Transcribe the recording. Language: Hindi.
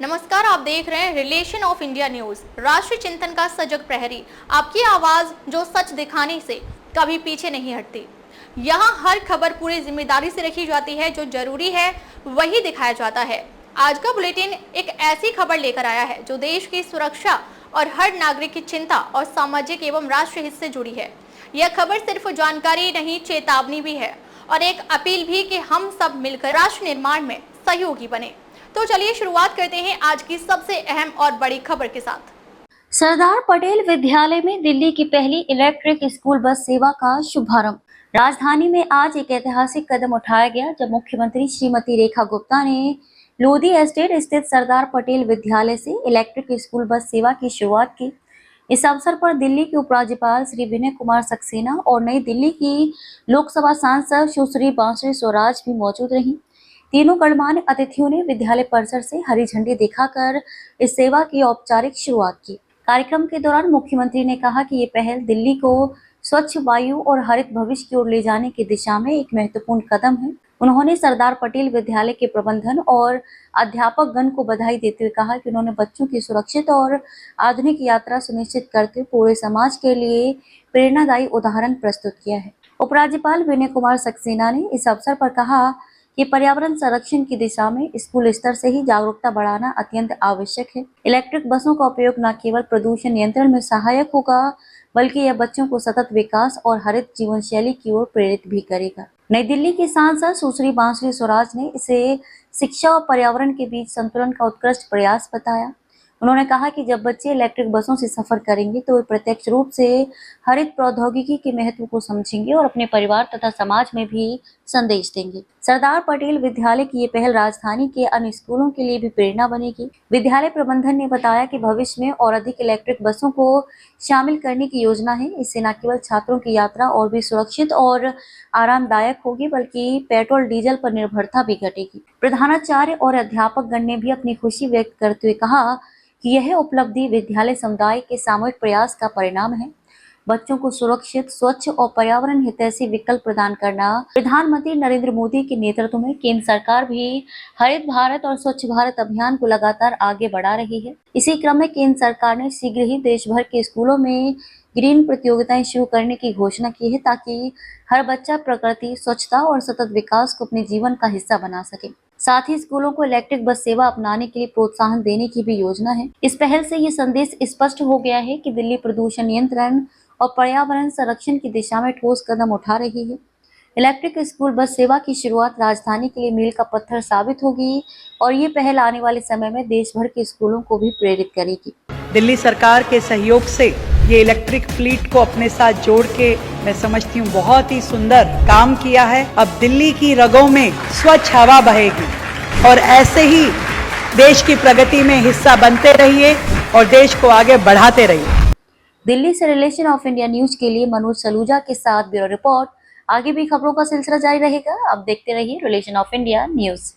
नमस्कार, आप देख रहे हैं रिलेशन ऑफ इंडिया न्यूज, राष्ट्रीय चिंतन का सजग प्रहरी। आपकी आवाज जो सच दिखाने से कभी पीछे नहीं हटती। यहाँ हर खबर पूरी जिम्मेदारी से रखी जाती है, जो जरूरी है वही दिखाया जाता है। आज का बुलेटिन एक ऐसी खबर लेकर आया है जो देश की सुरक्षा और हर नागरिक की चिंता और सामाजिक एवं राष्ट्रीय हित से जुड़ी है। यह खबर सिर्फ जानकारी नहीं, चेतावनी भी है और एक अपील भी कि हम सब मिलकर राष्ट्र निर्माण में सहयोगी बने। तो चलिए शुरुआत करते हैं आज की सबसे अहम और बड़ी खबर के साथ। सरदार पटेल विद्यालय में दिल्ली की पहली इलेक्ट्रिक स्कूल बस सेवा का शुभारंभ। राजधानी में आज एक ऐतिहासिक कदम उठाया गया जब मुख्यमंत्री श्रीमती रेखा गुप्ता ने लोधी एस्टेट स्थित सरदार पटेल विद्यालय से इलेक्ट्रिक स्कूल बस सेवा की शुरुआत की। इस अवसर पर दिल्ली के उपराज्यपाल श्री विनय कुमार सक्सेना और नई दिल्ली की लोकसभा सांसद सुश्री बांसुरी स्वराज भी मौजूद रहीं। तीनों गणमान्य अतिथियों ने विद्यालय परिसर से हरी झंडी दिखाकर इस सेवा की औपचारिक शुरुआत की। कार्यक्रम के दौरान मुख्यमंत्री ने कहा कि ये पहल दिल्ली को स्वच्छ वायु और हरित भविष्य की ओर ले जाने की दिशा में एक महत्वपूर्ण कदम है। उन्होंने सरदार पटेल विद्यालय के प्रबंधन और अध्यापक गण को बधाई देते हुए कहा कि उन्होंने बच्चों की सुरक्षित और आधुनिक यात्रा सुनिश्चित करते हुए पूरे समाज के लिए प्रेरणादायी उदाहरण प्रस्तुत किया है। उपराज्यपाल विनय कुमार सक्सेना ने इस अवसर पर कहा कि पर्यावरण संरक्षण की दिशा में स्कूल स्तर से ही जागरूकता बढ़ाना अत्यंत आवश्यक है। इलेक्ट्रिक बसों का उपयोग न केवल प्रदूषण नियंत्रण में सहायक होगा, बल्कि यह बच्चों को सतत विकास और हरित जीवन शैली की ओर प्रेरित भी करेगा। नई दिल्ली की सांसद सुश्री बांसुरी स्वराज ने इसे शिक्षा और पर्यावरण के बीच संतुलन का उत्कृष्ट प्रयास बताया। उन्होंने कहा कि जब बच्चे इलेक्ट्रिक बसों से सफर करेंगे तो वे प्रत्यक्ष रूप से हरित प्रौद्योगिकी के महत्व को समझेंगे और अपने परिवार तथा समाज में भी संदेश देंगे। सरदार पटेल विद्यालय की ये पहल राजधानी के अन्य स्कूलों के लिए भी प्रेरणा बनेगी। विद्यालय प्रबंधन ने बताया कि भविष्य में और अधिक इलेक्ट्रिक बसों को शामिल करने की योजना है। इससे न केवल छात्रों की यात्रा और भी सुरक्षित और आरामदायक होगी, बल्कि पेट्रोल डीजल पर निर्भरता भी घटेगी। प्रधानाचार्य और अध्यापक गण ने भी अपनी खुशी व्यक्त करते हुए कहा कि यह उपलब्धि विद्यालय समुदाय के सामूहिक प्रयास का परिणाम है। बच्चों को सुरक्षित, स्वच्छ और पर्यावरण हितैषी विकल्प प्रदान करना। प्रधानमंत्री नरेंद्र मोदी के नेतृत्व में केंद्र सरकार भी हरित भारत और स्वच्छ भारत अभियान को लगातार आगे बढ़ा रही है। इसी क्रम में केंद्र सरकार ने शीघ्र ही देश भर के स्कूलों में ग्रीन प्रतियोगिताएं शुरू करने की घोषणा की है, ताकि हर बच्चा प्रकृति, स्वच्छता और सतत विकास को अपने जीवन का हिस्सा बना सके। साथ ही स्कूलों को इलेक्ट्रिक बस सेवा अपनाने के लिए प्रोत्साहन देने की भी योजना है। इस पहल से ये संदेश स्पष्ट हो गया है कि दिल्ली प्रदूषण नियंत्रण और पर्यावरण संरक्षण की दिशा में ठोस कदम उठा रही है। इलेक्ट्रिक स्कूल बस सेवा की शुरुआत राजधानी के लिए मील का पत्थर साबित होगी और ये पहल आने वाले समय में देश भर के स्कूलों को भी प्रेरित करेगी। दिल्ली सरकार के सहयोग से ये इलेक्ट्रिक फ्लीट को अपने साथ जोड़ के मैं समझती हूँ बहुत ही सुंदर काम किया है। अब दिल्ली की रगों में स्वच्छ हवा बहेगी और ऐसे ही देश की प्रगति में हिस्सा बनते रहिए और देश को आगे बढ़ाते रहिए। दिल्ली से रिलेशन ऑफ इंडिया न्यूज के लिए मनोज सलूजा के साथ ब्यूरो रिपोर्ट। आगे भी खबरों का सिलसिला जारी रहेगा। अब देखते रहिए रिलेशन ऑफ इंडिया न्यूज।